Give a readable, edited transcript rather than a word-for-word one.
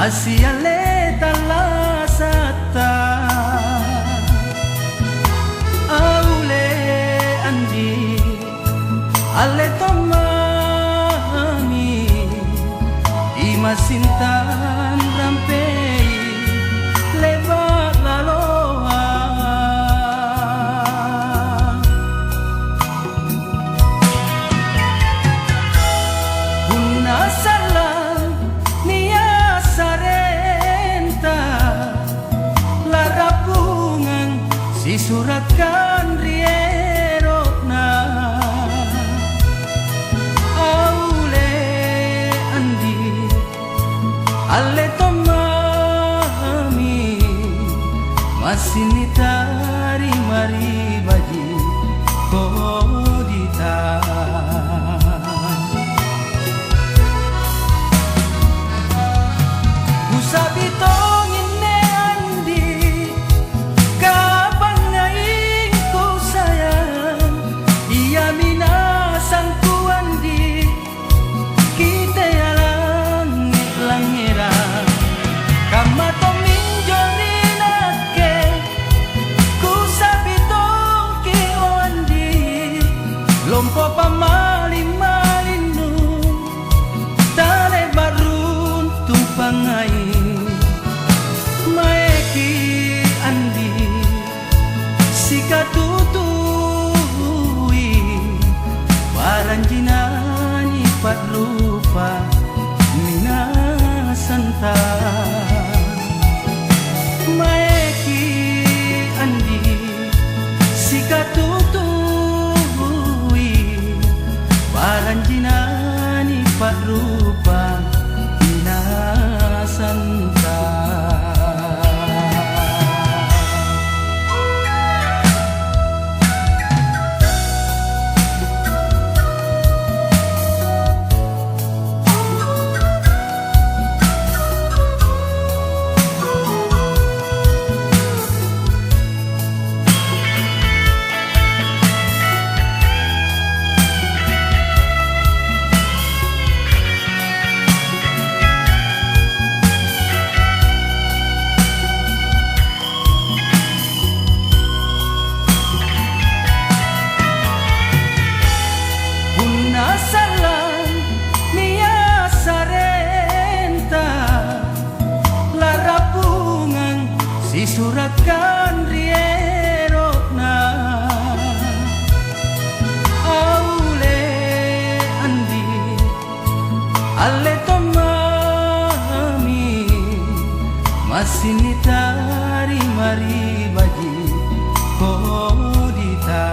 Asiale talasata Aule andi Ale tomami Imasintan rampei Leva laloa Guna salam Nia sarenta Larapungan Sisuratkan rierokna Aule andi Ale tomami Masinitari mari baji kodita Usabitong ine andi Kapan ngaing ko sayang Iya minasang ku andi Kita yalang langera Kama tominjorin ake Kusabitong ki andi Lompo pamali-malinu Tale barun tumpangay Maeki andi Sikatutui Paranjinani patlupa Minasanta Maeki andi Sikatutui Paranjinani patlupa Minasanta Salam Nia sarenta Larapungan Sisuratkan rierokna Aule andi Ale tomami Masinitari mari baji kodita